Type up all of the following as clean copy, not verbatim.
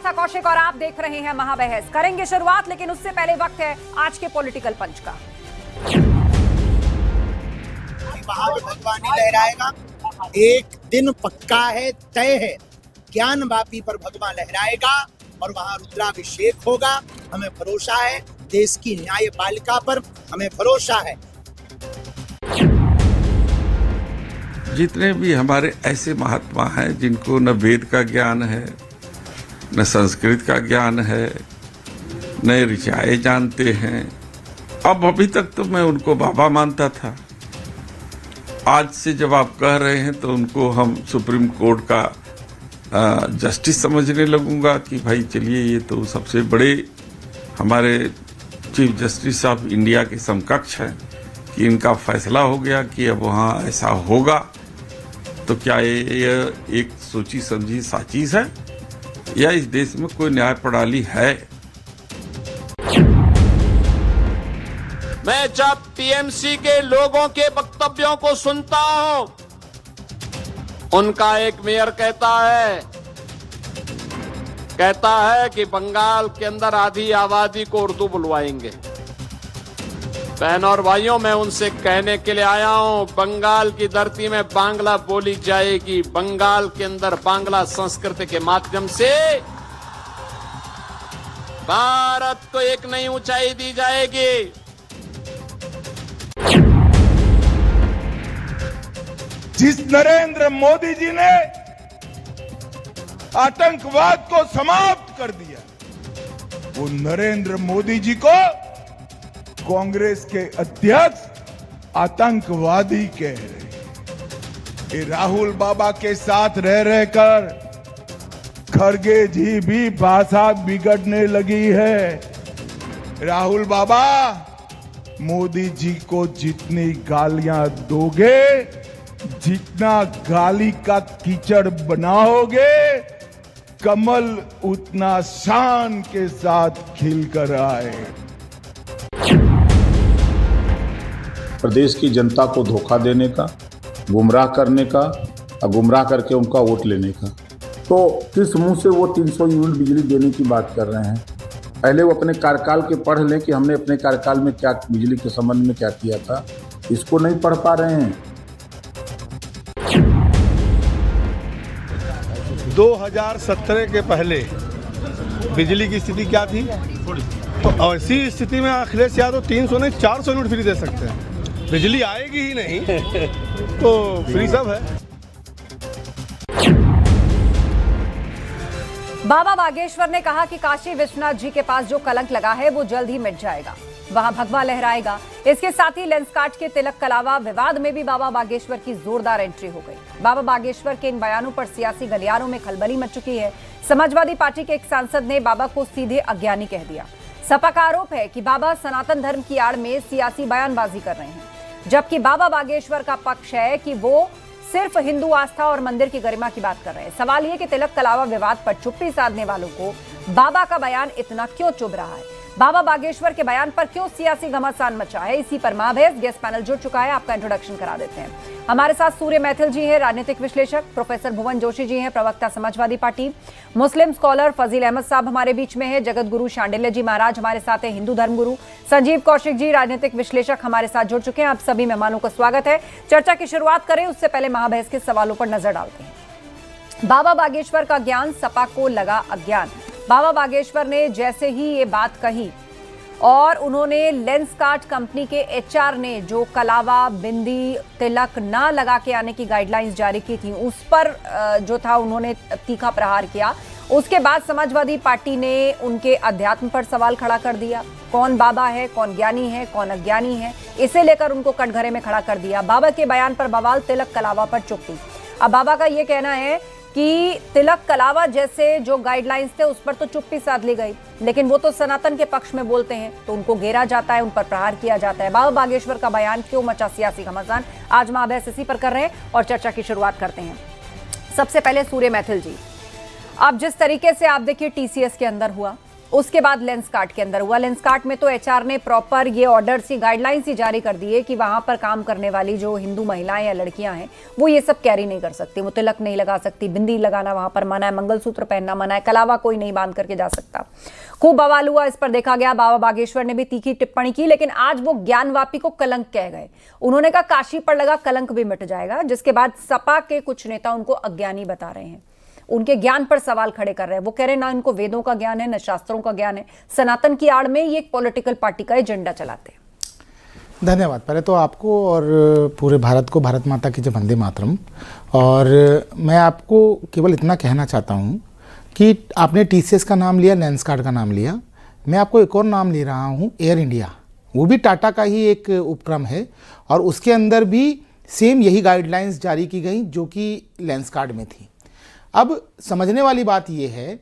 आस्था कौशिक और आप देख रहे हैं महाबहस। करेंगे शुरुआत, लेकिन उससे पहले वक्त है आज के पॉलिटिकल पंच का। वहां पे भगवानी लहराएगा, एक दिन पक्का है, तय है। ज्ञान वापी पर भगवान लहराएगा और वहां रुद्राभिषेक होगा। हमें भरोसा है, देश की न्यायपालिका पर हमें भरोसा है। जितने भी हमारे ऐसे महात्मा हैं जिनको न वेद का ज्ञान है, न संस्कृत का ज्ञान है, न ऋचाएँ जानते हैं। अब अभी तक तो मैं उनको बाबा मानता था। आज से जब आप कह रहे हैं तो उनको हम सुप्रीम कोर्ट का जस्टिस समझने लगूंगा कि भाई चलिए ये तो सबसे बड़े हमारे चीफ जस्टिस ऑफ इंडिया के समकक्ष हैं कि इनका फैसला हो गया कि अब वहाँ ऐसा होगा। तो क्या ये एक सोची समझी साचीज है या इस देश में कोई न्याय प्रणाली है? मैं जब टीएमसी के लोगों के वक्तव्यों को सुनता हूं, उनका एक मेयर कहता है कि बंगाल के अंदर आधी आबादी को उर्दू बुलवाएंगे। बहनों और भाइयों, मैं उनसे कहने के लिए आया हूं, बंगाल की धरती में बांग्ला बोली जाएगी। बंगाल के अंदर बांग्ला संस्कृति के माध्यम से भारत को एक नई ऊंचाई दी जाएगी। जिस नरेंद्र मोदी जी ने आतंकवाद को समाप्त कर दिया, वो नरेंद्र मोदी जी को कांग्रेस के अध्यक्ष आतंकवादी कह रहे। ये राहुल बाबा के साथ रह रहकर खड़गे जी भी भाषा बिगड़ने लगी है। राहुल बाबा, मोदी जी को जितनी गालियां दोगे, जितना गाली का कीचड़ बनाओगे, कमल उतना शान के साथ खिलकर आए। प्रदेश की जनता को धोखा देने का, गुमराह करने का और गुमराह करके उनका वोट लेने का। तो किस मुंह से वो 300 यूनिट बिजली देने की बात कर रहे हैं? पहले वो अपने कार्यकाल के पढ़ लें कि हमने अपने कार्यकाल में क्या बिजली के संबंध में क्या किया था। इसको नहीं पढ़ पा रहे हैं। 2017 के पहले बिजली की स्थिति क्या थी? तो ऐसी स्थिति में अखिलेश यादव 300 नहीं 400 यूनिट फ्री दे सकते हैं। बिजली आएगी ही नहीं तो फ्री सब है। बाबा बागेश्वर ने कहा कि काशी विश्वनाथ जी के पास जो कलंक लगा है वो जल्द ही मिट जाएगा, वहां भगवा लहराएगा। इसके साथ ही लेंसकार्ट के तिलक कलावा विवाद में भी बाबा बागेश्वर की जोरदार एंट्री हो गई। बाबा बागेश्वर के इन बयानों पर सियासी गलियारों में खलबली मच चुकी है। समाजवादी पार्टी के एक सांसद ने बाबा को सीधे अज्ञानी कह दिया। सपा का आरोप है कि बाबा सनातन धर्म की आड़ में सियासी बयानबाजी कर रहे हैं, जबकि बाबा बागेश्वर का पक्ष है कि वो सिर्फ हिंदू आस्था और मंदिर की गरिमा की बात कर रहे हैं। सवाल ये कि तिलक कलावा विवाद पर चुप्पी साधने वालों को बाबा का बयान इतना क्यों चुभ रहा है? बाबा बागेश्वर के बयान पर क्यों सियासी घमासान मचा है? इसी पर महाबहस गेस्ट पैनल जुड़ चुका है। आपका इंट्रोडक्शन करा देते हैं। हमारे साथ सूर्य मैथिल जी हैं, राजनीतिक विश्लेषक। प्रोफेसर भुवन जोशी जी हैं, प्रवक्ता समाजवादी पार्टी। मुस्लिम स्कॉलर फजील अहमद साहब हमारे बीच में है। जगत गुरु शांडिल्य जी महाराज हमारे साथ हैं, हिंदू धर्मगुरु। संजीव कौशिक जी राजनीतिक विश्लेषक हमारे साथ जुड़ चुके हैं। आप सभी मेहमानों का स्वागत है। चर्चा की शुरुआत करें उससे पहले महाबहस के सवालों पर नजर डालते हैं। बाबा बागेश्वर का ज्ञान, सपा को लगा अज्ञान। बाबा बागेश्वर ने जैसे ही ये बात कही और उन्होंने लेंसकार्ट कंपनी के एचआर ने जो कलावा, बिंदी, तिलक ना लगा के आने की गाइडलाइंस जारी की थी, उस पर जो था उन्होंने तीखा प्रहार किया। उसके बाद समाजवादी पार्टी ने उनके अध्यात्म पर सवाल खड़ा कर दिया। कौन बाबा है, कौन ज्ञानी है, कौन अज्ञानी है, इसे लेकर उनको कटघरे में खड़ा कर दिया। बाबा के बयान पर बवाल, तिलक कलावा पर चुप्पी। अब बाबा का ये कहना है कि तिलक कलावा जैसे जो गाइडलाइंस थे उस पर तो चुप्पी साध ली गई, लेकिन वो तो सनातन के पक्ष में बोलते हैं तो उनको घेरा जाता है, उन पर प्रहार किया जाता है। बाबा बागेश्वर का बयान क्यों मचा सियासी घमासान? आज महाबहस इसी पर कर रहे हैं और चर्चा की शुरुआत करते हैं। सबसे पहले सूर्य मैथिल जी, अब जिस तरीके से आप देखिए टीसीएस के अंदर हुआ, उसके बाद लेंसकार्ट के अंदर हुआ। लेंसकार्ट में तो एचआर ने प्रॉपर ये ऑर्डर्स ही, गाइडलाइंस ही जारी कर दिए कि वहां पर काम करने वाली जो हिंदू महिलाएं या लड़कियां हैं वो ये सब कैरी नहीं कर सकती, वो तिलक नहीं लगा सकती, बिंदी लगाना वहां पर मना है, मंगलसूत्र पहनना मना है, कलावा कोई नहीं बांध करके जा सकता। खूब बवाल हुआ, इस पर देखा गया। बाबा बागेश्वर ने भी तीखी टिप्पणी की, लेकिन आज वो ज्ञानवापी को कलंक कह गए। उन्होंने कहा काशी पर लगा कलंक भी मिट जाएगा, जिसके बाद सपा के कुछ नेता उनको अज्ञानी बता रहे हैं, उनके ज्ञान पर सवाल खड़े कर रहे हैं। वो कह रहे हैं ना इनको वेदों का ज्ञान है, ना शास्त्रों का ज्ञान है, सनातन की आड़ में ये एक पॉलिटिकल पार्टी का एजेंडा चलाते हैं। धन्यवाद पहले तो आपको और पूरे भारत को भारत माता की जय वंदे मातरम। और मैं आपको केवल इतना कहना चाहता हूँ कि आपने टीसीएस का नाम लिया, लेंसकार्ट का नाम लिया, मैं आपको एक और नाम ले रहा हूँ, एयर इंडिया। वो भी टाटा का ही एक उपक्रम है और उसके अंदर भी सेम यही गाइडलाइंस जारी की गई जो कि लेंसकार्ट में थी। अब समझने वाली बात यह है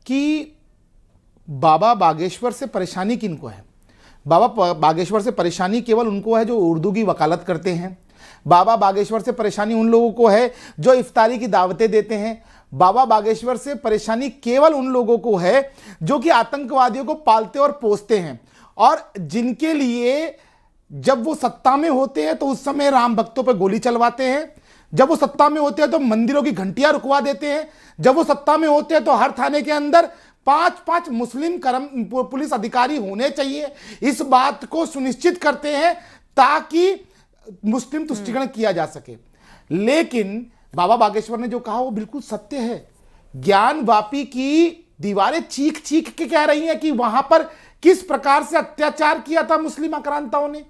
कि बाबा बागेश्वर से परेशानी किनको है? बाबा बागेश्वर से परेशानी केवल उनको है जो उर्दू की वकालत करते हैं। बाबा बागेश्वर से परेशानी उन लोगों को है जो इफ्तारी की दावतें देते हैं। बाबा बागेश्वर से परेशानी केवल उन लोगों को है जो कि आतंकवादियों को पालते और पोसते हैं और जिनके लिए जब वो सत्ता में होते हैं तो उस समय राम भक्तों पर गोली चलवाते हैं, जब वो सत्ता में होते हैं तो मंदिरों की घंटियां रुकवा देते हैं, जब वो सत्ता में होते हैं तो हर थाने के अंदर 5-5 मुस्लिम पुलिस अधिकारी होने चाहिए। इस बात को सुनिश्चित करते हैं ताकि मुस्लिम तुष्टिकरण किया जा सके। लेकिन बाबा बागेश्वर ने जो कहा वो बिल्कुल सत्य है। ज्ञानवापी की दीवारें चीख चीख के कह रही हैं कि वहां पर किस प्रकार से अत्याचार किया था मुस्लिम आक्रांताओं ने।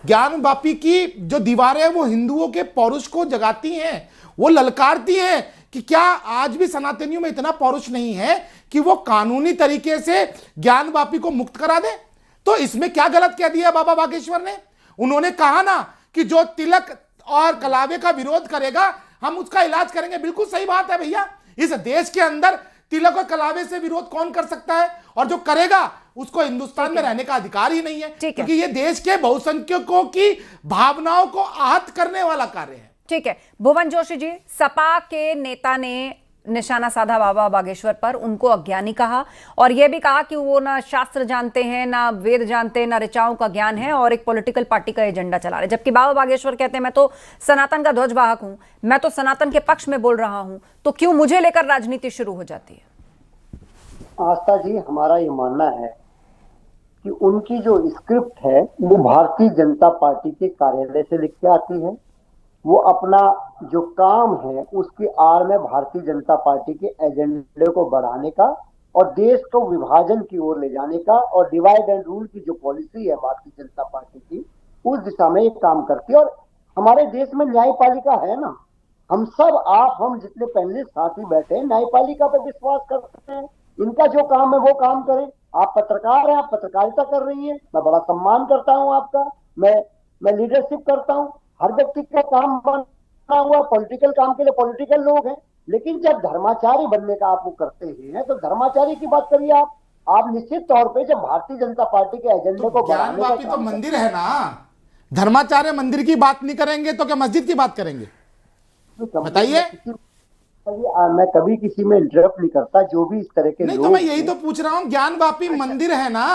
ज्ञानवापी की जो दीवारें वो हिंदुओं के पौरुष को जगाती हैं, वो ललकारती हैं कि क्या आज भी सनातनियों में इतना पौरुष नहीं है कि वो कानूनी तरीके से ज्ञानवापी को मुक्त करा दे। तो इसमें क्या गलत कह दिया बाबा बागेश्वर ने? उन्होंने कहा ना कि जो तिलक और कलावे का विरोध करेगा हम उसका इलाज करेंगे। बिल्कुल सही बात है भैया। इस देश के अंदर तिलक और कलावे से विरोध कौन कर सकता है? और जो करेगा उसको हिंदुस्तान में रहने का अधिकार ही नहीं है, क्योंकि ये देश के बहुसंख्यकों की भावनाओं को आहत करने वाला कार्य है। ठीक है, भुवन जोशी जी, सपा के नेता ने निशाना साधा बाबा बागेश्वर पर, उनको अज्ञानी कहा और यह भी कहा कि वो ना शास्त्र जानते हैं, ना वेद जानते हैं, ना ऋचाओं का ज्ञान है और एक पॉलिटिकल पार्टी का एजेंडा चला रहे। जबकि बाबा बागेश्वर कहते हैं मैं तो सनातन का ध्वजवाहक हूं, मैं तो सनातन के पक्ष में बोल रहा हूं, तो क्यों मुझे लेकर राजनीति शुरू हो जाती है? आस्था जी, हमारा ये मानना है कि उनकी जो स्क्रिप्ट है वो भारतीय जनता पार्टी के कार्यालय से लिख के आती है। वो अपना जो काम है उसकी आड़ में भारतीय जनता पार्टी के एजेंडे को बढ़ाने का और देश को विभाजन की ओर ले जाने का और डिवाइड एंड रूल की जो पॉलिसी है भारतीय जनता पार्टी की, उस दिशा में एक काम करती है। और हमारे देश में न्यायपालिका है ना, हम सब, आप हम जितने पहले साथी बैठे हैं न्यायपालिका पर विश्वास करते हैं। इनका जो काम है वो काम करें। आप पत्रकार हैं, आप पत्रकारिता कर रही हैं, मैं बड़ा सम्मान करता हूं आपका, मैं लीडरशिप करता हूं। हर व्यक्ति का काम बना हुआ पॉलिटिकल काम के लिए पॉलिटिकल लोग हैं, लेकिन जब धर्माचारी बनने का आप वो करते हैं तो धर्माचारी की बात करिए। आप निश्चित तौर पे जब भारतीय जनता पार्टी के एजेंडे को ज्ञानवापी तो मंदिर है ना, धर्माचार्य मंदिर की बात नहीं करेंगे तो क्या मस्जिद की बात करेंगे? बताइए। मैं कभी किसी में इंटरप्ट नहीं करता, जो भी इस तरह के नहीं लोग तो मैं यही तो पूछ रहा हूँ, ज्ञानवापी मंदिर है ना,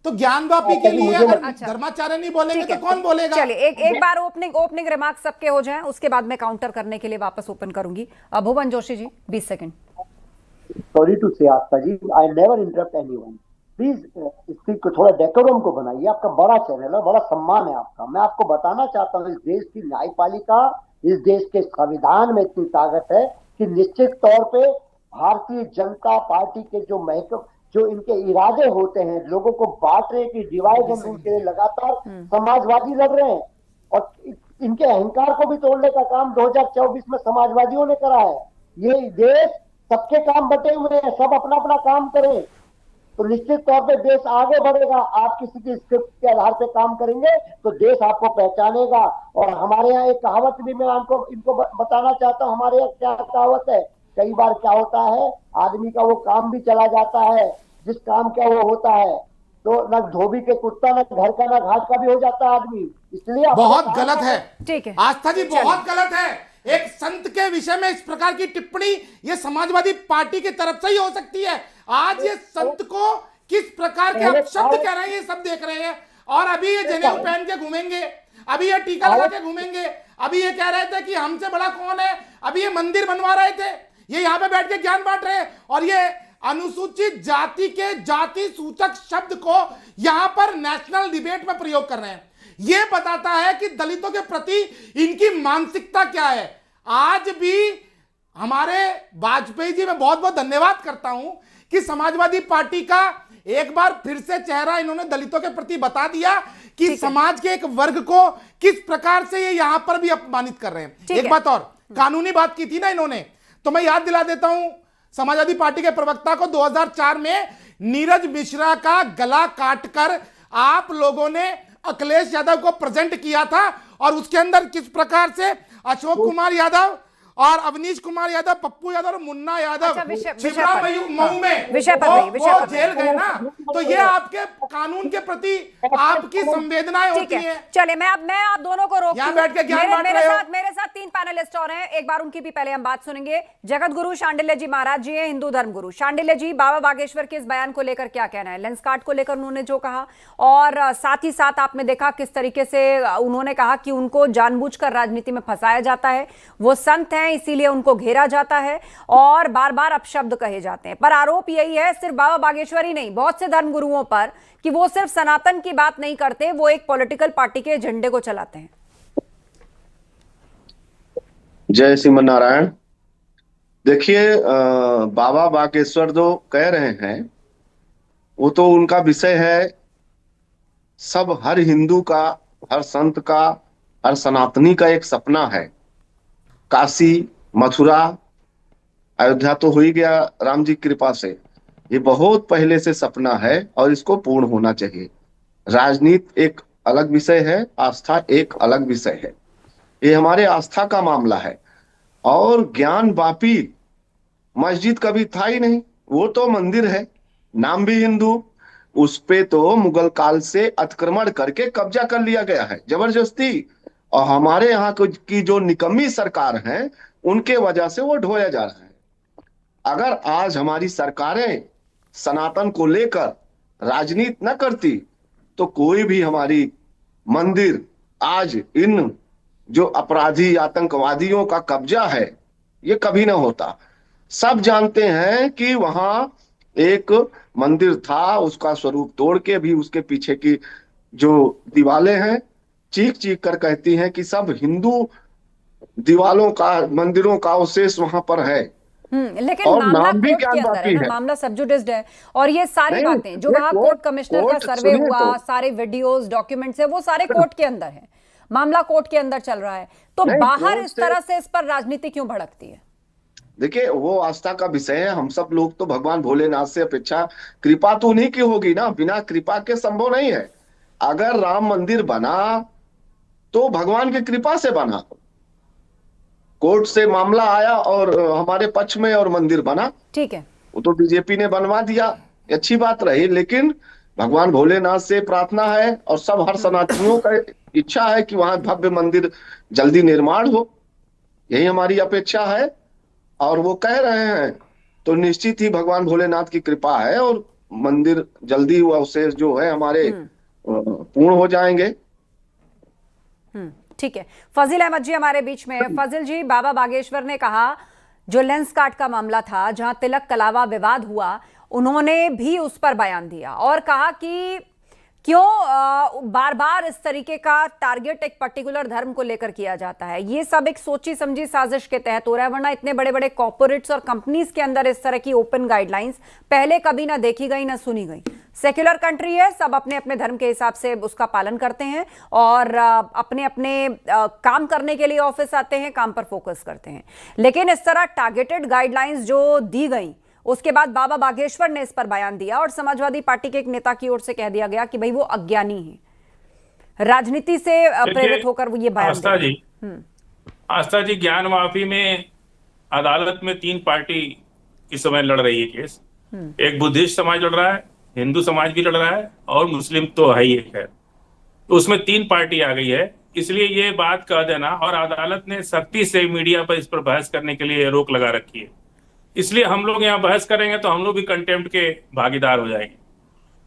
तो ज्ञानवापी के लिए अगर धर्माचार्य नहीं बोलेंगे तो कौन बोलेगा? चलिए एक बार ओपनिंग रिमार्क्स सबके हो जाएं, उसके बाद मैं काउंटर करने के लिए वापस ओपन करूंगी। Bhuvan Joshi ji 20 second. Sorry to say Aastha ji, I never interrupt anyone. Please speak को थोड़ा डेकोरम को बनाइए। आपका बड़ा चैनल है, बड़ा सम्मान है आपका। मैं आपको बताना चाहता हूँ इस देश की न्यायपालिका, इस देश के संविधान में इतनी ताकत है कि निश्चित तौर पे भारतीय जनता पार्टी के जो इनके इरादे होते हैं लोगों को बांटने की, डिवाइड एंड रूल के लिए लगातार समाजवादी लड़ रहे हैं और इनके अहंकार को भी तोड़ने का काम 2024 में समाजवादियों ने करा है। ये देश सबके काम बटे हुए हैं, सब अपना अपना काम करें तो निश्चित तौर पे देश आगे बढ़ेगा। आप किसी की स्क्रिप्ट के आधार पे काम करेंगे तो देश आपको पहचानेगा। और हमारे यहाँ एक कहावत भी मैं इनको बताना चाहता हूँ। हमारे यहाँ क्या कहावत है, कई बार क्या होता है, आदमी का वो काम भी चला जाता है जिस काम का वो होता है, तो न धोबी के कुत्ता, न घर का, न घाट का भी हो जाता है आदमी। इसलिए बहुत गलत है। ठीक है आस्था जी, बहुत गलत है। एक संत के विषय में इस प्रकार की टिप्पणी ये समाजवादी पार्टी की तरफ से ही हो सकती है। आज ये संत को किस प्रकार के अपशब्द कह रहे हैं ये सब देख रहे हैं। और अभी ये जनेऊ पहन के घूमेंगे, अभी ये टीका लगा के घूमेंगे, अभी ये कह रहे थे कि हमसे बड़ा कौन है, अभी ये मंदिर बनवा रहे थे, ये यहाँ पे बैठ के ज्ञान बांट रहे हैं और ये अनुसूचित जाति के जाति सूचक शब्द को यहां पर नेशनल डिबेट में प्रयोग कर रहे हैं। यह बताता है कि दलितों के प्रति इनकी मानसिकता क्या है। आज भी हमारे वाजपेयी जी, मैं बहुत बहुत धन्यवाद करता हूं कि समाजवादी पार्टी का एक बार फिर से चेहरा इन्होंने दलितों के प्रति बता दिया कि समाज के एक वर्ग को किस प्रकार से ये यहां पर भी अपमानित कर रहे हैं। एक बात और, कानूनी बात की थी ना इन्होंने, तो मैं याद दिला देता हूं समाजवादी पार्टी के प्रवक्ता को 2004 में नीरज मिश्रा का गला काटकर आप लोगों ने अखिलेश यादव को प्रेजेंट किया था और उसके अंदर किस प्रकार से अशोक कुमार यादव और अवनीश कुमार यादव, पप्पू यादव और मुन्ना यादव मऊ में वो जेल गए ना, तो ये आपके कानून के प्रति आपकी संवेदनाएं होती हैं। चलिए मैं आप दोनों को रोकती हूं। बैठ के ज्ञान बांट रहे हो। मेरे साथ 3 पैनलिस्ट और हैं, एक बार उनकी भी पहले हम बात सुनेंगे। जगत गुरु शांडिल्य जी महाराज जी हैं, हिंदू धर्म गुरु। शांडिल्य जी, बाबा बागेश्वर के इस बयान को लेकर क्या कहना है, लेंस कार्ड को लेकर उन्होंने जो कहा, और साथ ही साथ आपने देखा किस तरीके से उन्होंने कहा कि उनको जानबूझकर राजनीति में फंसाया जाता है, वो संत हैं इसीलिए उनको घेरा जाता है और बार बार अपशब्द कहे जाते हैं। पर आरोप यही है सिर्फ बाबा बागेश्वर ही नहीं, बहुत से धर्मगुरुओं पर, कि वो सिर्फ सनातन की बात नहीं करते, वो एक पॉलिटिकल पार्टी के एजेंडे को चलाते हैं। जय श्रीमन नारायण। देखिए, बाबा बागेश्वर जो कह रहे हैं वो तो उनका विषय है, सब हर हिंदू का, हर संत का, हर सनातनी का एक सपना है। काशी, मथुरा, अयोध्या तो हो ही गया राम जी की कृपा से, ये बहुत पहले से सपना है और इसको पूर्ण होना चाहिए। राजनीति एक अलग विषय है, आस्था एक अलग विषय है। ये हमारे आस्था का मामला है। और ज्ञान वापी मस्जिद कभी था ही नहीं, वो तो मंदिर है, नाम भी हिंदू, उस पे तो मुगल काल से अतिक्रमण करके कब्जा कर लिया गया है जबरदस्ती। और हमारे यहाँ की जो निकम्मी सरकार है उनके वजह से वो ढोया जा रहा है। अगर आज हमारी सरकारें सनातन को लेकर राजनीति न करती तो कोई भी हमारी मंदिर आज इन जो अपराधी आतंकवादियों का कब्जा है ये कभी ना होता। सब जानते हैं कि वहां एक मंदिर था, उसका स्वरूप तोड़ के भी उसके पीछे की जो दीवारें हैं चीख चीख कर कहती हैं कि सब हिंदू दीवालों का, मंदिरों का अवशेष वहां पर है। लेकिन मामला कोर्ट के अंदर है ना, मामला सबजुडिस्ड है और ये सारी बातें जो वहां कोर्ट कमिश्नर का सर्वे हुआ, सारे वीडियोस, डॉक्यूमेंट्स है, वो सारे कोर्ट के अंदर है, मामला कोर्ट के अंदर चल रहा है। तो बाहर इस तरह से इस पर राजनीति क्यों भड़कती है? देखिए, वो आस्था का विषय है। हम सब लोग तो भगवान भोलेनाथ से अपेक्षा, कृपा तो उन्हीं की होगी ना, बिना कृपा के संभव नहीं है। अगर राम मंदिर बना तो भगवान की कृपा से बना, कोर्ट से मामला आया और हमारे पक्ष में और मंदिर बना, ठीक है, वो तो बीजेपी ने बनवा दिया, अच्छी बात रही। लेकिन भगवान भोलेनाथ से प्रार्थना है और सब हर सनातनियों का इच्छा है कि वहां भव्य मंदिर जल्दी निर्माण हो, यही हमारी अपेक्षा है। और वो कह रहे हैं तो निश्चित ही भगवान भोलेनाथ की कृपा है और मंदिर जल्दी वो अवशेष जो है हमारे पूर्ण हो जाएंगे। ठीक है, फजील अहमद जी हमारे बीच में है। फजील जी, बाबा बागेश्वर ने कहा, जो लेंस कार्ड का मामला था जहां तिलक कलावा विवाद हुआ, उन्होंने भी उस पर बयान दिया और कहा कि क्यों बार बार इस तरीके का टारगेट एक पर्टिकुलर धर्म को लेकर किया जाता है। ये सब एक सोची समझी साजिश के तहत हो रहा है, वरना इतने बड़े बड़े कॉर्पोरेट्स और कंपनीज के अंदर इस तरह की ओपन गाइडलाइंस पहले कभी ना देखी गई ना सुनी गई। सेक्युलर कंट्री है, सब अपने अपने धर्म के हिसाब से उसका पालन करते हैं और अपने अपने काम करने के लिए ऑफिस आते हैं, काम पर फोकस करते हैं। लेकिन इस तरह टारगेटेड गाइडलाइंस जो दी गई, उसके बाद बाबा बागेश्वर ने इस पर बयान दिया और समाजवादी पार्टी के एक नेता की ओर से कह दिया गया कि भाई वो अज्ञानी है, राजनीति से प्रेरित होकर वो ये बयान आस्था जी, ज्ञान माफी में अदालत में 3 पार्टी इस समय लड़ रही है केस। एक बुद्धिस्ट समाज लड़ रहा है, हिंदू समाज भी लड़ रहा है और मुस्लिम तो है ही है। तो उसमें 3 पार्टी आ गई है, इसलिए ये बात कह देना, और अदालत ने सख्ती से मीडिया पर इस पर बहस करने के लिए रोक लगा रखी है। इसलिए हम लोग यहाँ बहस करेंगे तो हम लोग भी कंटेम्प्ट के भागीदार हो जाएंगे।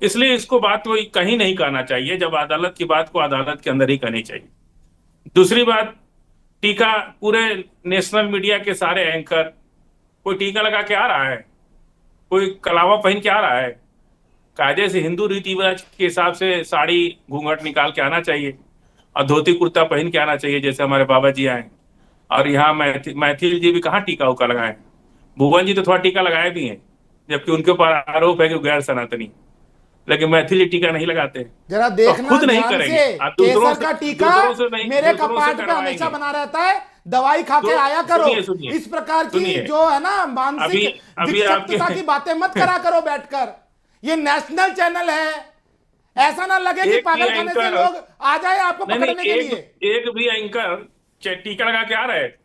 इसलिए इसको बात को कहीं नहीं कहना चाहिए, जब अदालत की बात को अदालत के अंदर ही कहनी चाहिए। दूसरी बात, टीका, पूरे नेशनल मीडिया के सारे एंकर, कोई टीका लगा के आ रहा है, कोई कलावा पहन के आ रहा है? कायदे से हिंदू रीति रिवाज के हिसाब से साड़ी घूंघट निकाल के आना चाहिए और धोती कुर्ता पहन के आना चाहिए, जैसे हमारे बाबा जी आए। और यहाँ मैथिल जी भी कहाँ टीका उका लगाए? भुवन जी तो थोड़ा टीका लगाए भी हैं, जबकि उनके ऊपर आरोप है कि गैर सनातनी, लेकिन मैथिल जी टीका नहीं लगाते। जरा देखना, खुद नहीं ध्यान करेंगे। से, आप दूसरों केसर से- का टीका दूसरों से नहीं- मेरे दूसरों से कपाट पे करवाएंगे। हमेशा बना रहता है, दवाई खा के आया करो। सुनिए। इस प्रकार की सुनिए। जो है ना मानसिक अभी विक्षिप्तता आपके- की बातें मत करा करो बैठकर। ये नेशनल चैनल है, ऐसा ना लगे कि एक भी पागल खाने से एंकर- लोग आ जाए आपको नहीं, पकड़ने के लिए। एक भी एंकर टीका लगा के आ रहा है?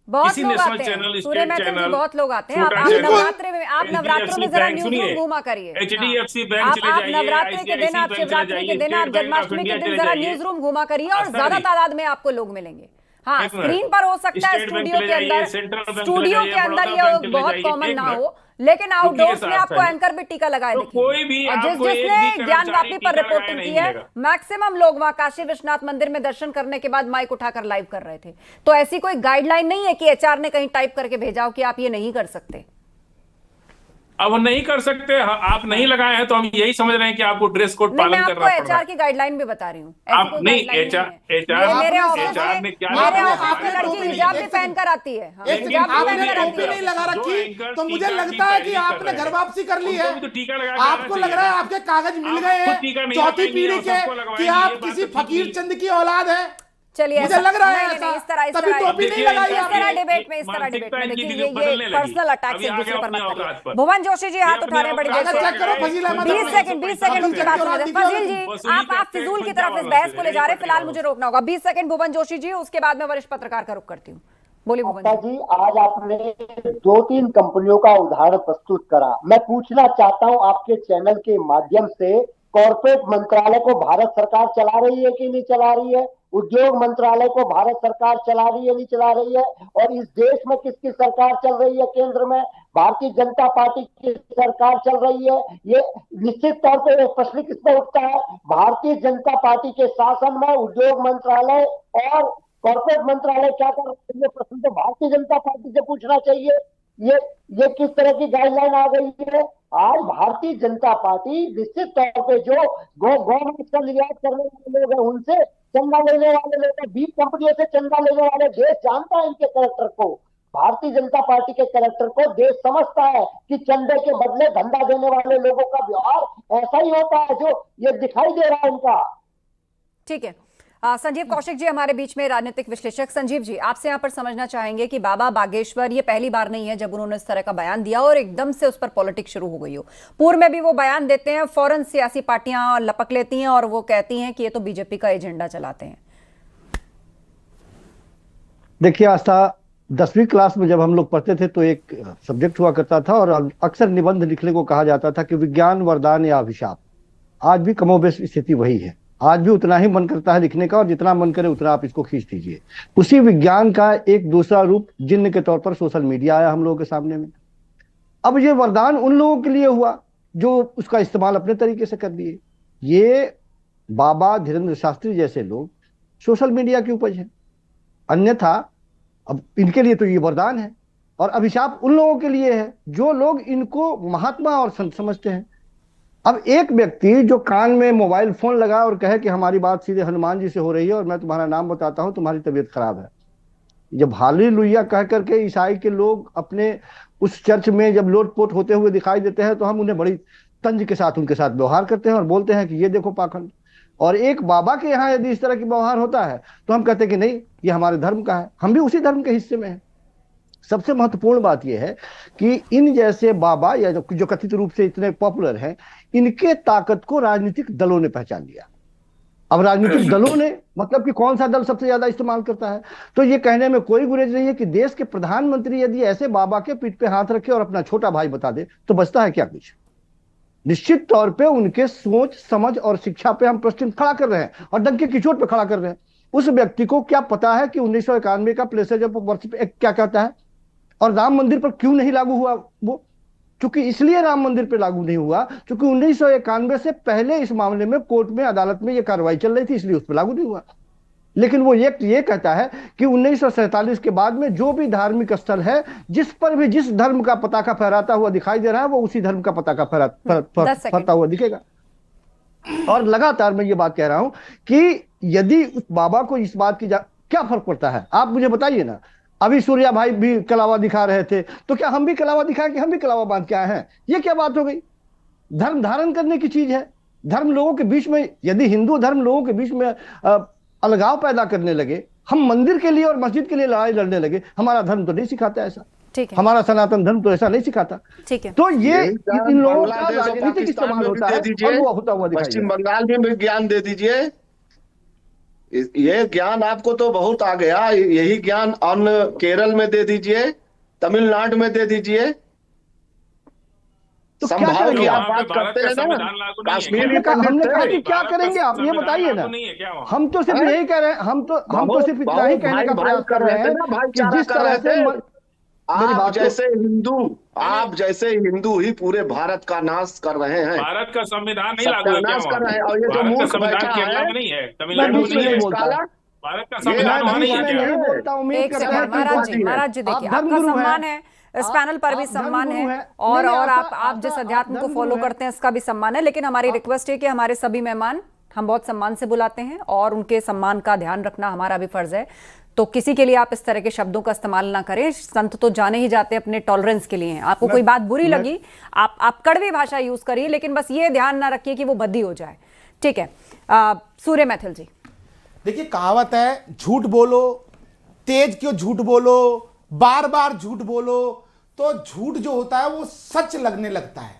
बहुत किसी लोग नेशनल आते चैनल, हैं, सूर्य स्टेट मैथिल जी, चैनल, बहुत लोग आते हैं। आप छोटा नवरात्रों HDFC में जरा बैंक, न्यूज सुनिए, रूम घूमा करिए। HDFC बैंक आप चले जाइए, नवरात्रि के दिन, आप ICICI बैंक शिवरात्रि चले के दिन, जाइए, आप स्टेट बैंक ऑफ जन्माष्टमी के इंडिया दिन चले जरा जाइए। न्यूज रूम घूमा करिए और आस्था ज्यादा जी। तादाद में आपको लोग मिलेंगे। हाँ, एक मिनट। स्क्रीन पर हो सकता है, स्टेट बैंक स्टूडियो चले के जाइए, अंदर, सेंट्रल बैंक चले स्टूडियो जाइए, के अंदर बड़ौदा बैंक ये चले बहुत जाइए, कॉमन एक ना मिनट। हो, लेकिन आउटडोर्स में आपको आस्था जी। एंकर भी टीका लगाए तो दिखेंगे। कोई भी और आपको एक जिसने भी ज्ञान कर्मचारी वापी पर टीका रिपोर्टिंग लगाए की नहीं है, मिलेगा। मैक्सिमम लोग वहां काशी विश्वनाथ मंदिर में दर्शन करने के बाद माइक उठाकर लाइव कर रहे थे। तो ऐसी कोई गाइडलाइन नहीं है कि एचआर ने कहीं टाइप करके भेजा हो कि आप ये नहीं कर सकते। अब नहीं कर सकते, आप नहीं लगाए हैं तो हम यही समझ रहे हैं कि आपको ड्रेस कोड नहीं, पालन मैं करना आपको पड़ रहा एचआर है। की गाइडलाइन भी बता रही हूँ। आप नहीं, मेरे ऑफिस ने क्या मेरे लगाया? ऑफिस में लड़की हिजाब भी पहनकर आती है। हाँ, एक हिजाब भी आपने पहनकर आती टोपी है। नहीं लगा जो रखी एंकर तो मुझे टीका की लगता है कि पैरवी कर आपने रहे घर हैं। वापसी कर ली है। उनको भी तो टीका लगा के आपको आना लग रहा है चाहिए। आपके कागज मिल आप गए खुद हैं टीका नहीं चौथी लगाएंगे पीढ़ी और के सबको लगवाएंगे, कि ये आप बात किसी तो ठीक फकीर नहीं। चंद की औलाद है। चलिए, मुझे ऐसा- लग रहा है नहीं, नहीं, ऐसा। इस तरह तभी टोपी नहीं लगाई इस तरह आपने। डिबेट में, इस तरह डिबेट में देखिए, ये पर्सनल अटैक एक दूसरे पर मत करिए। भुवन जोशी जी हाथ उठा रहे हैं बड़ी देर कागज चेक करो, फजील से। अहमद 20 अपने। सेकंड की बात हो रही है। फजील जी, आप फिजूल की तरफ इस बहस को ले जा रहे हैं, फिलहाल मुझे रोकना होगा। 20 सेकंड भुवन जोशी जी, उसके बाद मैं वरिष्ठ पत्रकार का रुख करती हूँ। बोलिए भुवन आस्था जी, आज आपने 2-3 कंपनियों का उदाहरण प्रस्तुत करा। मैं पूछना चाहता हूं आपके चैनल के माध्यम से, कॉर्पोरेट मंत्रालय को भारत सरकार चला रही है कि नहीं चला रही है? उद्योग मंत्रालय को भारत सरकार चला रही है नहीं चला रही है? और इस देश में किसकी सरकार चल रही है? केंद्र में भारतीय जनता पार्टी की सरकार चल रही है। ये निश्चित तौर पर प्रश्न किसमें उठता है? भारतीय जनता पार्टी के शासन में उद्योग मंत्रालय और कॉर्पोरेट मंत्रालय क्या कर रहे हैं? ये प्रश्न तो भारतीय जनता पार्टी से पूछना चाहिए। ये किस तरह की गाइडलाइन आ गई है? आज भारतीय जनता पार्टी निश्चित तौर पे जो गवर्नमेंट का निर्यात करने वाले लोग हैं, उनसे चंदा लेने वाले लोग हैं, 20 कंपनियों से चंदा लेने वाले, देश जानता है इनके कैरेक्टर को। भारतीय जनता पार्टी के कैरेक्टर को देश समझता है कि चंदे के बदले धंधा देने वाले लोगों का व्यवहार ऐसा ही होता है, जो ये दिखाई दे रहा है इनका। ठीक है। संजीव कौशिक जी हमारे बीच में, राजनीतिक विश्लेषक। संजीव जी, आपसे यहाँ पर समझना चाहेंगे कि बाबा बागेश्वर, ये पहली बार नहीं है जब उन्होंने इस तरह का बयान दिया और एकदम से उस पर पॉलिटिक्स शुरू हो गई हो। पूर्व में भी वो बयान देते हैं, फौरन सियासी पार्टियां लपक लेती हैं और वो कहती हैं कि ये तो बीजेपी का एजेंडा चलाते हैं। देखिए आस्था, 10वीं क्लास में जब हम लोग पढ़ते थे तो एक सब्जेक्ट हुआ करता था और अक्सर निबंध लिखने को कहा जाता था कि विज्ञान वरदान या अभिशाप। आज भी कमोबेश स्थिति वही है। आज भी उतना ही मन करता है लिखने का और जितना मन करे उतना आप इसको खींच दीजिए। उसी विज्ञान का एक दूसरा रूप जिन्न के तौर पर सोशल मीडिया आया हम लोगों के सामने में। अब ये वरदान उन लोगों के लिए हुआ जो उसका इस्तेमाल अपने तरीके से कर लिए। ये बाबा धीरेन्द्र शास्त्री जैसे लोग सोशल मीडिया की उपज है, अन्यथा अब इनके लिए तो ये वरदान है। और अभिशाप उन लोगों के लिए है जो लोग इनको महात्मा और संत समझते हैं। अब एक व्यक्ति जो कान में मोबाइल फोन लगाए और कहे कि हमारी बात सीधे हनुमान जी से हो रही है और मैं तुम्हारा नाम बताता हूं, तुम्हारी तबीयत खराब है, जब हालेलुया कह करके ईसाई के लोग अपने उस चर्च में जब लोटपोट होते हुए दिखाई देते हैं तो हम उन्हें बड़ी तंज के साथ उनके साथ व्यवहार करते हैं और बोलते हैं कि ये देखो पाखंड। और एक बाबा के यहाँ यदि इस तरह की व्यवहार होता है तो हम कहते हैं कि नहीं, ये हमारे धर्म का है, हम भी उसी धर्म के हिस्से में हैं। सबसे महत्वपूर्ण बात यह है कि इन जैसे बाबा या जो कथित रूप से इतने पॉपुलर हैं, इनके ताकत को राजनीतिक दलों ने पहचान लिया। अब राजनीतिक दलों ने मतलब कि कौन सा दल सबसे ज्यादा इस्तेमाल करता है, तो ये कहने में कोई गुरेज नहीं है कि देश के प्रधानमंत्री यदि ऐसे बाबा के पीठ पे हाथ रखे और अपना छोटा भाई बता दे तो बचता है क्या कुछ। निश्चित तौर पे उनके सोच समझ और शिक्षा पे हम प्रश्न खड़ा कर रहे हैं और डंके की चोट पे खड़ा कर रहे हैं। उस व्यक्ति को क्या पता है कि 1991 का प्लेसेज ऑफ बर्थ क्या कहता है और राम मंदिर पर क्यों नहीं लागू हुआ वो? चूंकि इसलिए राम मंदिर पे लागू नहीं हुआ, चूंकि 1991 से पहले इस मामले में कोर्ट में, अदालत में ये कार्रवाई चल रही थी, इसलिए उस पर लागू नहीं हुआ। लेकिन वो ये कहता है कि 1947 के बाद में जो भी धार्मिक स्थल है, जिस पर भी जिस धर्म का पताका फहराता हुआ दिखाई दे रहा है, वो उसी धर्म का पताका फहराता हुआ दिखेगा। और लगातार मैं ये बात कह रहा हूं कि यदि उस बाबा को इस बात की क्या फर्क पड़ता है, आप मुझे बताइए ना। अभी सूर्या भाई भी कलावा दिखा रहे थे, तो क्या हम भी कलावा दिखाएं कि हम भी कलावा बांध के आए हैं? ये क्या बात हो गई? धर्म धारण करने की चीज है। धर्म लोगों के बीच में, यदि हिंदू धर्म लोगों के बीच में अलगाव पैदा करने लगे, हम मंदिर के लिए और मस्जिद के लिए लड़ाई लड़ने लगे, हमारा धर्म तो नहीं सिखाता ऐसा। ठीक है, हमारा सनातन धर्म तो ऐसा नहीं सिखाता। ठीक है, तो ये इन लोगों का राजनीतिक इस्तेमाल होता है और वो होता हुआ दिखाई पश्चिम बंगाल में भी ज्ञान दे दीजिए। ये ज्ञान आपको तो बहुत आ गया, यही ज्ञान अन्य केरल में दे दीजिए, तमिलनाडु में दे दीजिए। तो संभाव की आप बात करते हैं ना, कश्मीर में हमने कहा कि क्या करेंगे आप ये बताइए ना। हम तो सिर्फ यही कह रहे हैं, हम तो सिर्फ इतना ही कहने का प्रयास कर रहे हैं कि जिस तरह से आप जैसे हिंदू ही पूरे भारत का नाश कर रहे हैं। भारत का संविधान नहीं लागू है क्या कर रहे हैं, और ये जो मूर्ख बैठा है, नहीं है, तमिलनाडु में नहीं है, भारत का संविधान वहां नहीं है क्या? एक सेकंड महाराज जी देखिए, आपका सम्मान है, इस पैनल पर भी सम्मान है, और आप जिस अध्यात्म को फॉलो करते हैं इसका भी सम्मान है, लेकिन हमारी रिक्वेस्ट है कि हमारे सभी मेहमान हम बहुत सम्मान से बुलाते हैं और उनके सम्मान का ध्यान रखना हमारा भी फर्ज है। तो किसी के लिए आप इस तरह के शब्दों का इस्तेमाल ना करें। संत तो जाने ही जाते अपने टॉलरेंस के लिए हैं। आपको कोई बात बुरी लगी, आप कड़वी भाषा यूज करिए, लेकिन बस ये ध्यान ना रखिए कि वो भद्दी हो जाए। ठीक है, सूर्य मैथिल जी। देखिए, कहावत है, झूठ बोलो, तेज क्यों झूठ बोलो, बार बार झूठ बोलो तो झूठ जो होता है वो सच लगने लगता है।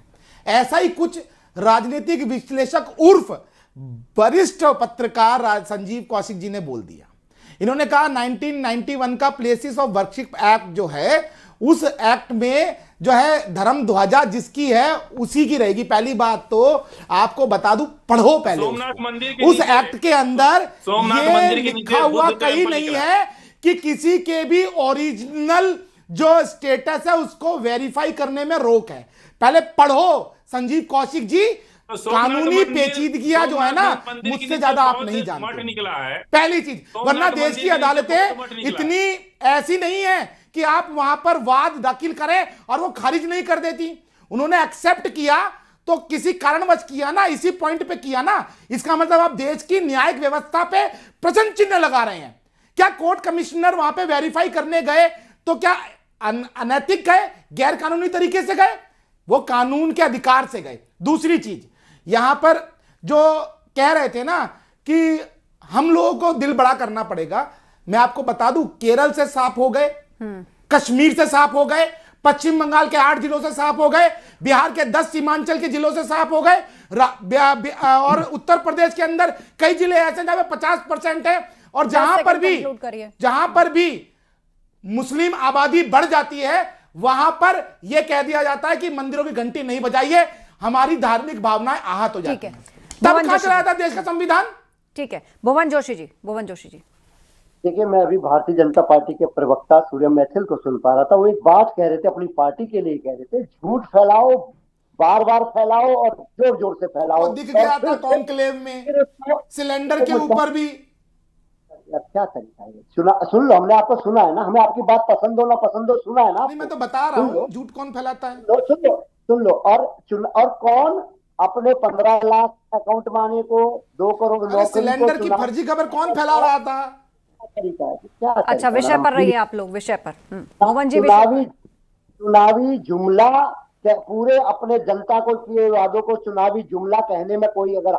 ऐसा ही कुछ राजनीतिक विश्लेषक उर्फ वरिष्ठ पत्रकार संजीव कौशिक जी ने बोल दिया। इन्होंने कहा 1991 का प्लेसेस ऑफ वर्शिप एक्ट जो है, उस एक्ट में जो है धर्म ध्वजा जिसकी है उसी की रहेगी। पहली बात तो आपको बता दूं, पढ़ो पहले सोमनाथ मंदिर उस एक्ट के अंदर ये लिखा हुआ कहीं नहीं है कि किसी के भी ओरिजिनल जो स्टेटस है उसको वेरीफाई करने में रोक है। पहले पढ़ो संजीव कौशिक जी, कानूनी पेचीदगियां जो है ना, मुझसे ज्यादा आप नहीं जानते। निकला है पहली चीज, वरना देश की अदालतें इतनी ऐसी नहीं है कि आप वहां पर वाद दाखिल करें और वो खारिज नहीं कर देती। उन्होंने एक्सेप्ट किया तो किसी कारणवश किया ना, इसी पॉइंट पे किया ना, इसका मतलब आप देश की न्यायिक व्यवस्था पे प्रश्न चिन्ह लगा रहे हैं। क्या कोर्ट कमिश्नर वहां पे वेरीफाई करने गए तो क्या अनैतिक गए, गैर कानूनी तरीके से गए? वो कानून के अधिकार से गए। दूसरी चीज, यहां पर जो कह रहे थे ना कि हम लोगों को दिल बड़ा करना पड़ेगा, मैं आपको बता दूं, केरल से साफ हो गए, कश्मीर से साफ हो गए, पश्चिम बंगाल के 8 जिलों से साफ हो गए, बिहार के 10 सीमांचल के जिलों से साफ हो गए, और उत्तर प्रदेश के अंदर कई जिले ऐसे जहां 50% है, और जहां पर भी मुस्लिम आबादी बढ़ जाती है वहां पर यह कह दिया जाता है कि मंदिरों की घंटी नहीं बजाइए, हमारी धार्मिक भावनाएं आहत हो जाती है। तब कहां चला था देश का संविधान? ठीक है, भुवन जोशी जी। देखिए, मैं अभी भारतीय जनता पार्टी के प्रवक्ता सूर्य मैथिल को सुन पा रहा था। वो एक बात कह रहे थे, अपनी पार्टी के लिए कह रहे थे, झूठ फैलाओ, बार बार फैलाओ और जोर जोर से फैलाओ। दिख गया था कॉन्क्लेव में, सिलेंडर के ऊपर भी। क्या तरीका है? सुन लो, हमने आपको सुना है ना, हमें आपकी बात पसंद हो ना पसंद हो सुना है ना। नहीं, मैं तो बता रहा हूँ झूठ कौन फैलाता है। सुन लो और कौन अपने 15 लाख अकाउंट माने को 2 करोड़ सिलेंडर की फर्जी खबर कौन फैला रहा था? तरीका है क्या? अच्छा, विषय पर रहिए आप लोग, विषय पर। मोहन जी, चुनावी जुमला पूरे अपने जनता को किए वादों को चुनावी जुमला कहने में कोई अगर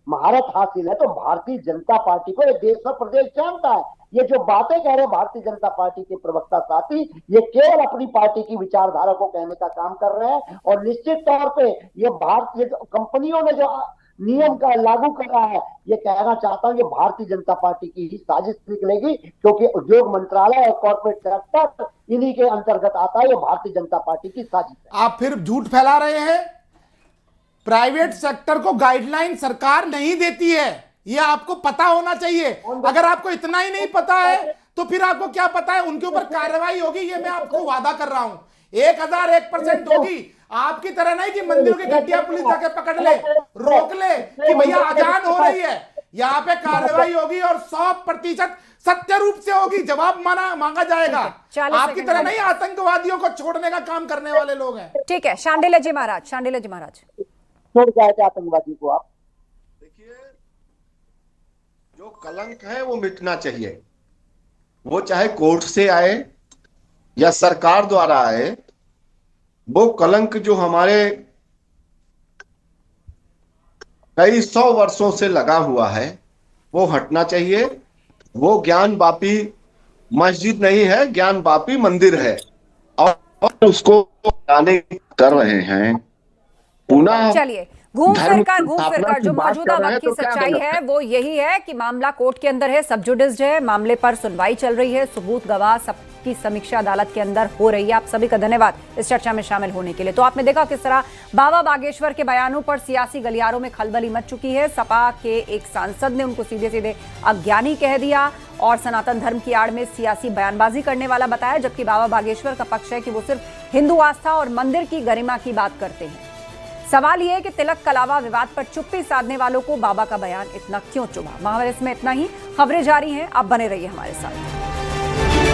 महारत हासिल है तो भारतीय जनता पार्टी को, ये देश और प्रदेश जानता है। ये जो बातें कह रहे हैं भारतीय जनता पार्टी के प्रवक्ता साथी, ये केवल अपनी पार्टी की विचारधारा को कहने का काम कर रहे हैं, और निश्चित तौर पे ये भारतीय कंपनियों ने जो नियम का लागू कर रहा है, ये कहना चाहता हूं ये भारतीय जनता पार्टी की ही साजिश निकलेगी, क्योंकि उद्योग मंत्रालय और कॉर्पोरेट सेक्टर इन्हीं के अंतर्गत आता है। ये भारतीय जनता पार्टी की साजिश है। आप फिर झूठ फैला रहे हैं। प्राइवेट सेक्टर को गाइडलाइन सरकार नहीं देती है, यह आपको पता होना चाहिए। अगर आपको इतना ही नहीं पता है तो फिर आपको क्या पता है? उनके ऊपर कार्रवाई होगी, ये मैं आपको वादा कर रहा हूं, 1001% होगी। आपकी तरह नहीं कि मंदिरों की गड्डियां पुलिस जाके पकड़ ले, रोक ले कि भैया अजान हो रही है, यहाँ पे कार्रवाई होगी और 100% सत्य रूप से होगी, जवाब मांगा जाएगा। आपकी तरह नहीं आतंकवादियों को छोड़ने का काम करने वाले लोग हैं। ठीक है, शांडिल्य जी महाराज, शांडिल्य जी महाराज, छोड़ जाए आतंकवादी को आप। देखिए, जो कलंक है वो मिटना चाहिए, वो चाहे कोर्ट से आए या सरकार द्वारा आए, वो कलंक जो हमारे कई 100 वर्षों से लगा हुआ है वो हटना चाहिए। वो ज्ञान वापी मस्जिद नहीं है, ज्ञान वापी मंदिर है और उसको कर रहे हैं पुनः। चलिए, घूम फिर जो मौजूदा वक्त की सच्चाई है वो यही है कि मामला कोर्ट के अंदर है, सब जुडिस्ड है, मामले पर सुनवाई चल रही है, सबूत गवाह सबकी समीक्षा अदालत के अंदर हो रही है। आप सभी का धन्यवाद इस चर्चा में शामिल होने के लिए। तो आपने देखा किस तरह बाबा बागेश्वर के बयानों पर सियासी गलियारों में खलबली मच चुकी है। सपा के एक सांसद ने उनको सीधे सीधे अज्ञानी कह दिया और सनातन धर्म की आड़ में सियासी बयानबाजी करने वाला बताया, जबकि बाबा बागेश्वर का पक्ष है कि वो सिर्फ हिंदू आस्था और मंदिर की गरिमा की बात करते हैं। सवाल यह है कि तिलक कलावा विवाद पर चुप्पी साधने वालों को बाबा का बयान इतना क्यों चुभा। महाभारत में इतना ही, खबरें जारी हैं, आप बने रहिए हमारे साथ।